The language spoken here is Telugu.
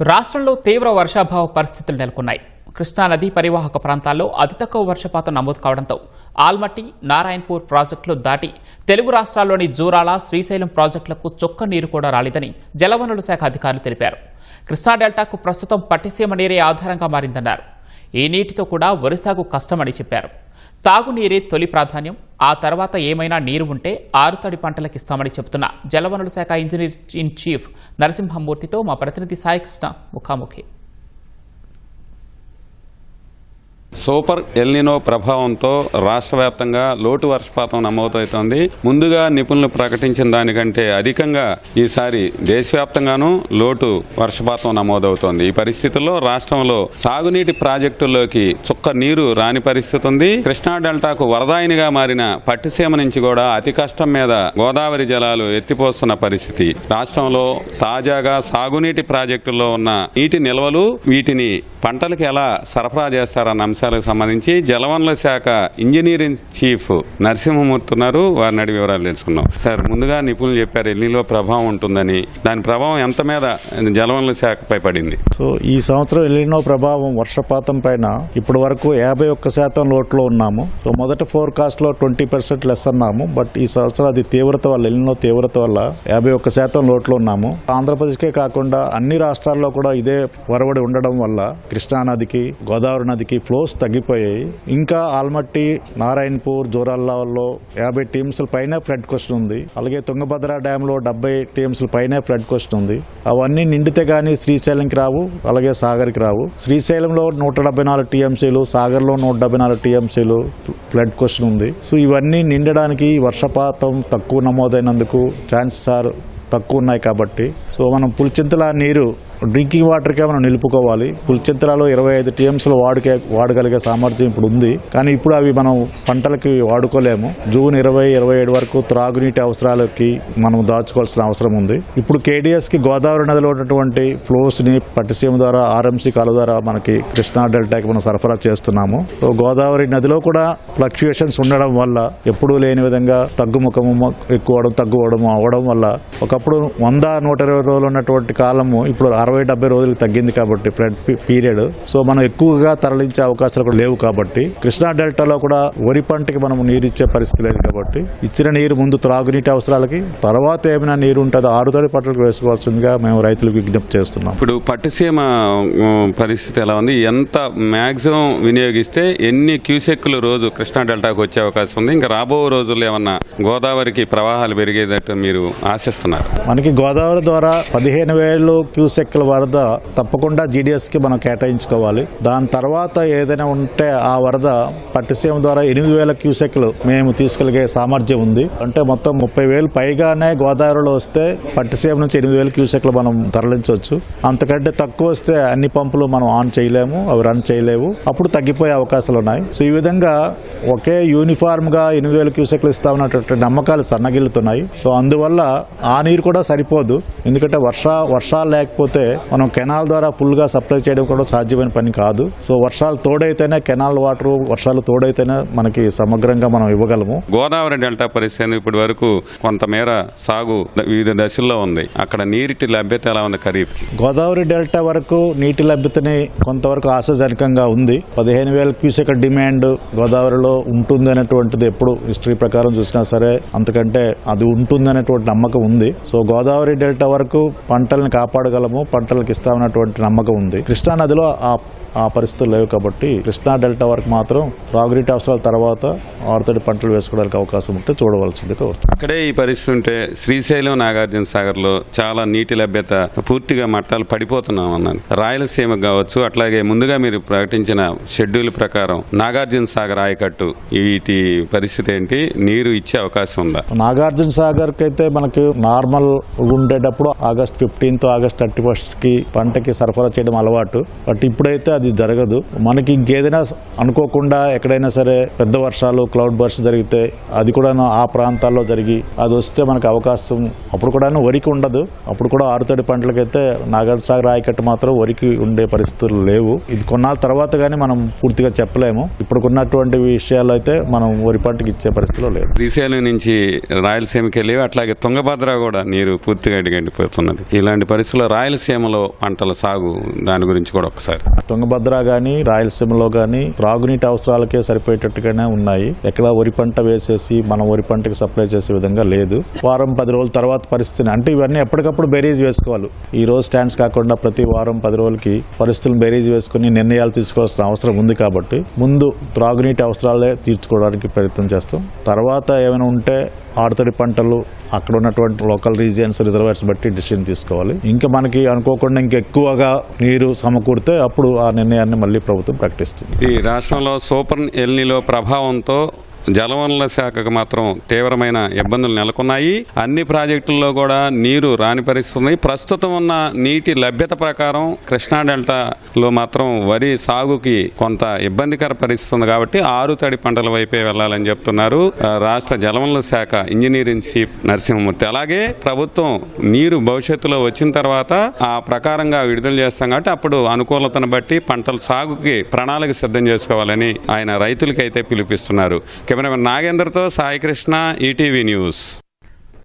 రాష్ట్రంలో తీవ్ర వర్షాభావ పరిస్థితులు నెలకొన్నాయి. కృష్ణానది పరివాహక ప్రాంతాల్లో అతి తక్కువ వర్షపాతం నమోదు కావడంతో ఆల్మట్టి, నారాయణపూర్ ప్రాజెక్టులు దాటి తెలుగు రాష్ట్రాల్లోని జూరాల, శ్రీశైలం ప్రాజెక్టులకు చొక్క నీరు కూడా రాలేదని జలవనరుల శాఖ అధికారులు తెలిపారు. కృష్ణా డెల్టాకు ప్రస్తుతం పట్టిసీమ నీరే ఆధారంగా మారిందన్నారు. ఈ నీటితో కూడా వరి సాగు కష్టమని చెప్పారు. తాగునీరే తొలి ప్రాధాన్యం, ఆ తర్వాత ఏమైనా నీరు ఉంటే ఆరుతడి పంటలకు ఇస్తామని చెబుతున్న జలవనరుల శాఖ ఇంజనీర్ ఇన్ చీఫ్ నరసింహమూర్తితో మా ప్రతినిధి సాయికృష్ణ ముఖాముఖి. సూపర్ ఎల్నినో ప్రభావంతో రాష్ట్ర వ్యాప్తంగా లోటు వర్షపాతం నమోదవుతోంది. ముందుగా నిపుణులు ప్రకటించిన దానికంటే అధికంగా ఈసారి దేశవ్యాప్తంగానూ లోటు వర్షపాతం నమోదవుతోంది. ఈ పరిస్థితుల్లో రాష్ట్రంలో సాగునీటి ప్రాజెక్టుల్లోకి చుక్క నీరు రాని పరిస్థితి ఉంది. కృష్ణా డెల్టాకు వరదాయినిగా మారిన పట్టిసీమ నుంచి కూడా అతి కష్టం మీద గోదావరి జలాలు ఎత్తిపోస్తున్న పరిస్థితి. రాష్ట్రంలో తాజాగా సాగునీటి ప్రాజెక్టుల్లో ఉన్న నీటి నిల్వలు, వీటిని పంటలకు ఎలా సరఫరా చేస్తారన్న అంశాలకు సంబంధించి జలవనరుల శాఖ ఇంజనీరింగ్ చీఫ్ నరసింహమూర్తి ఉన్నారు. వారిని అడిగి వివరాలు తెలుసుకున్నాం. సార్, ముందుగా నిపుణులు చెప్పారు ఎల్నినో ప్రభావం ఉంటుందని. దాని ప్రభావం ఎంత మీద జలవనరుల శాఖపై పడింది? సో ఈ సంవత్సరం ఎల్నినో ప్రభావం వర్షపాతం పైన ఇప్పటి వరకు 51% లోట్లో ఉన్నాము. సో మొదటి ఫోర్కాస్ట్ లో 20% లెస్ అన్నాము. బట్ ఈ సంవత్సరం అది తీవ్రత వల్ల, ఎల్నినో తీవ్రత వల్ల 51% లోట్లో ఉన్నాము. ఆంధ్రప్రదేశ్కే కాకుండా అన్ని రాష్ట్రాల్లో కూడా ఇదే వరవడి ఉండడం వల్ల కృష్ణా నదికి, గోదావరి నదికి ఫ్లోస్ తగ్గిపోయాయి. ఇంకా ఆల్మట్టి, నారాయణపూర్, జోరాల్లో 50 టీమ్స్ పైనే ఫ్లడ్ క్వశ్చన్ ఉంది. అలాగే తుంగభద్ర డ్యామ్ లో 70 టీమ్స్ పైనే ఫ్లడ్ క్వశ్చన్ ఉంది. అవన్నీ నిండితే గానీ శ్రీశైలంకి రావు, అలాగే సాగర్కి రావు. శ్రీశైలంలో 174 టీఎంసీలు, సాగర్ లో 174 టీఎంసీలు ఫ్లడ్ క్వశ్చన్ ఉంది. సో ఇవన్నీ నిండడానికి వర్షపాతం తక్కువ నమోదైనందుకు ఛాన్సెస్ తక్కువ ఉన్నాయి. కాబట్టి సో మనం పులిచింతల నీరు డ్రింకింగ్ వాటర్కే మనం నిలుపుకోవాలి. పులిచింతలలో 25 టీఎంసీలు వాడగలిగే సామర్థ్యం ఇప్పుడు ఉంది. కానీ ఇప్పుడు అవి మనం పంటలకి వాడుకోలేము. జూన్ 20-27 వరకు త్రాగునీటి అవసరాలకి మనం దాచుకోవాల్సిన అవసరం ఉంది. ఇప్పుడు కేడీఎస్ కి గోదావరి నదిలో ఉన్నటువంటి ఫ్లోస్ ని పట్టిసీమ ద్వారా, ఆర్ఎంసీ కాలువ ద్వారా మనకి కృష్ణా డెల్టాకి మనం సరఫరా చేస్తున్నాము. సో గోదావరి నదిలో కూడా ఫ్లక్చుయేషన్స్ ఉండడం వల్ల, ఎప్పుడూ లేని విధంగా తగ్గుముఖము ఎక్కువడం తగ్గువడం అవడం వల్ల ఒకప్పుడు 100-120 రోజులు ఉన్నటువంటి కాలము ఇప్పుడు 60-70 రోజులకు తగ్గింది. కాబట్టి ఫ్లడ్ పీరియడ్ సో మనం ఎక్కువగా తరలించే అవకాశాలు కూడా లేవు. కాబట్టి కృష్ణా డెల్టాలో కూడా వరి పంటకి మనం నీరు ఇచ్చే పరిస్థితి లేదు. కాబట్టి ఇచ్చిన నీరు ముందు త్రాగునీటి అవసరాలకి, తర్వాత ఏమైనా నీరు ఉంటుందో ఆరుతడి పంటలకు వేసుకోవాల్సిందిగా మేము రైతులకు విజ్ఞప్తి చేస్తున్నాం. ఇప్పుడు పట్టిసీమ పరిస్థితి ఎలా ఉంది? ఎంత మాక్సిమం వినియోగిస్తే ఎన్ని క్యూసెక్లు రోజు కృష్ణా డెల్టాకు వచ్చే అవకాశం ఉంది? ఇంకా రాబో రోజుల్లో ఏమన్నా గోదావరికి ప్రవాహాలు పెరిగేటట్టు మీరు ఆశిస్తున్నారు? మనకి గోదావరి ద్వారా 15,000 క్యూసెక్ల వరద తప్పకుండా జీడీఎస్ కి మనం కేటాయించుకోవాలి. దాని తర్వాత ఏదైనా ఉంటే ఆ వరద పట్టిసీమ ద్వారా 8,000 క్యూసెక్లు మేము తీసుకెళ్లే సామర్థ్యం ఉంది. అంటే మొత్తం 30,000 పైగానే గోదావరిలో వస్తే పట్టిసీమ నుంచి 8,000 క్యూసెక్లు మనం తరలించవచ్చు. అంతకంటే తక్కువ వస్తే అన్ని పంపులు మనం ఆన్ చేయలేము, అవి రన్ చేయలేవు. అప్పుడు తగ్గిపోయే అవకాశాలు ఉన్నాయి. సో ఈ విధంగా ఒకే యూనిఫామ్ గా 8,000 క్యూసెక్లు ఇస్తామన్నటువంటి నమ్మకాలు సన్నగిల్లుతున్నాయి. సో అందువల్ల ఆ నీరు కూడా సరిపోదు. ఎందుకంటే వర్షాలు లేకపోతే మనం కెనాల్ ద్వారా ఫుల్ గా సప్లై చేయడం కూడా సాధ్యమైన పని కాదు. సో వర్షాలు తోడైతేనే, కెనాల్ వాటర్ వర్షాలు తోడైతేనే మనకి సమగ్రంగా మనం ఇవ్వగలము. గోదావరి డెల్టా పరిస్థితి ఇప్పటి వరకు కొంతమేర సాగు వివిధ దశల్లో ఉంది. అక్కడ నీటి లభ్యత ఎలా ఉంది? ఖరీఫ్ గోదావరి డెల్టా వరకు నీటి లభ్యతని కొంతవరకు ఆశాజనకంగా ఉంది. 15,000 క్యూసెక్ డిమాండ్ గోదావరిలో ఉంటుంది అనేటువంటిది ఎప్పుడు హిస్టరీ ప్రకారం చూసినా సరే అంతకంటే అది ఉంటుంది అనేటువంటి నమ్మకం ఉంది. సో గోదావరి డెల్టా వరకు పంటల్ని కాపాడగలము, పంటలకు ఇస్తామన్నటువంటి నమ్మకం ఉంది. కృష్ణా నదిలో ఆ పరిస్థితులు లేవు. కాబట్టి కృష్ణా డెల్టా వరకు మాత్రం త్రాగునీటి అవసరాల తర్వాత ఆరుతడి పంటలు వేసుకోవడానికి అవకాశం ఉంటే చూడవలసింది కోరుతుంది. అక్కడే ఈ పరిస్థితి ఉంటే శ్రీశైలం, నాగార్జున సాగర్ లో చాలా నీటి లభ్యత పూర్తిగా మట్టాలు పడిపోతున్నాం అన్నాను. రాయలసీమ కావచ్చు, అట్లాగే ముందుగా మీరు ప్రకటించిన షెడ్యూల్ ప్రకారం నాగార్జున సాగర్ ఆయకట్టు, వీటి పరిస్థితి ఏంటి? నీరు ఇచ్చే అవకాశం ఉందా? నాగార్జున సాగర్ కి అయితే మనకి నార్మల్ ఉండేటప్పుడు ఆగస్ట్ 15th, ఆగస్ట్ 31st కి పంటకి సరఫరా చేయడం అలవాటు. బట్ ఇప్పుడైతే అది జరగదు. మనకి ఇంకేదైనా అనుకోకుండా ఎక్కడైనా సరే పెద్ద వర్షాలు, క్లౌడ్ బర్స్ట్ జరిగితే అది కూడా ఆ ప్రాంతాల్లో జరిగి అది వస్తే మనకు అవకాశం అప్పుడు కూడా వరికి ఉండదు. అప్పుడు కూడా ఆరుతడి పంటలకైతే నాగార్జున సాగర్ ఆయకట్టు మాత్రం వరికి ఉండే పరిస్థితులు లేవు. ఇది కొన్నాళ్ళ తర్వాత కానీ మనం పూర్తిగా చెప్పలేము. ఇప్పుడున్నటువంటి విషయాలు అయితే మనం వరి పంటకి ఇచ్చే పరిస్థితిలో లేదు. శ్రీశైలం నుంచి రాయలసీమకి వెళ్ళి అట్లాగే తుంగభద్ర కూడా నీరు పూర్తిగా ఎండిపోతున్నది. ఇలాంటి పరిస్థితుల్లో రాయలసీమ రాయలసీమలో పంటల సాగు దాని గురించి కూడా ఒకసారి. తుంగభద్ర గానీ రాయలసీమలో గానీ త్రాగునీటి అవసరాలకే సరిపోయేటట్టుగానే ఉన్నాయి. ఎక్కడ వరి పంట వేసేసి మనం వరి పంటకి సప్లై చేసే విధంగా లేదు. వారం 10 రోజుల తర్వాత పరిస్థితిని అంటే ఇవన్నీ ఎప్పటికప్పుడు బేరీజ్ వేసుకోవాలి. ఈ రోజు స్టాండ్స్ కాకుండా ప్రతి వారం 10 రోజులకి పరిస్థితులను బేరీజ్ వేసుకుని నిర్ణయాలు తీసుకోవాల్సిన అవసరం ఉంది. కాబట్టి ముందు త్రాగునీటి అవసరాలే తీర్చుకోవడానికి ప్రయత్నం చేస్తాం. తర్వాత ఏమైనా ఉంటే ఆరుతడి పంటలు అక్కడ ఉన్నటువంటి లోకల్ రీజియన్స్ రిజర్వాయర్స్ బట్టి డిసిషన్ తీసుకోవాలి. ఇంకా మనకి అనుకోకుండా ఇంకా ఎక్కువగా నీరు సమకూరితే అప్పుడు ఆ నిర్ణయాన్ని మళ్ళీ ప్రభుత్వం ప్రకటిస్తుంది. ఈ రాష్ట్రంలో సూపర్ ఎల్నిలో ప్రభావంతో జలవనరుల శాఖకు మాత్రం తీవ్రమైన ఇబ్బందులు నెలకొన్నాయి. అన్ని ప్రాజెక్టుల్లో కూడా నీరు రాని పరిస్థితి ఉంది. ప్రస్తుతం ఉన్న నీటి లభ్యత ప్రకారం కృష్ణా డెల్టాలో మాత్రం వరి సాగుకి కొంత ఇబ్బందికర పరిస్థితి ఉంది. కాబట్టి ఆరుతడి పంటల వైపే వెళ్లాలని చెప్తున్నారు రాష్ట్ర జలవనరుల శాఖ ఇంజనీరింగ్ చీఫ్ నరసింహమూర్తి. అలాగే ప్రభుత్వం నీరు భవిష్యత్తులో వచ్చిన తర్వాత ఆ ప్రకారంగా విడుదల చేస్తాం కాబట్టి అప్పుడు అనుకూలతను బట్టి పంటల సాగుకి ప్రణాళిక సిద్ధం చేసుకోవాలని ఆయన రైతులకైతే పిలుపిస్తున్నారు. కెమెరామెన్ నాగేంద్రతో సాయి కృష్ణ, ఈటీవీ న్యూస్.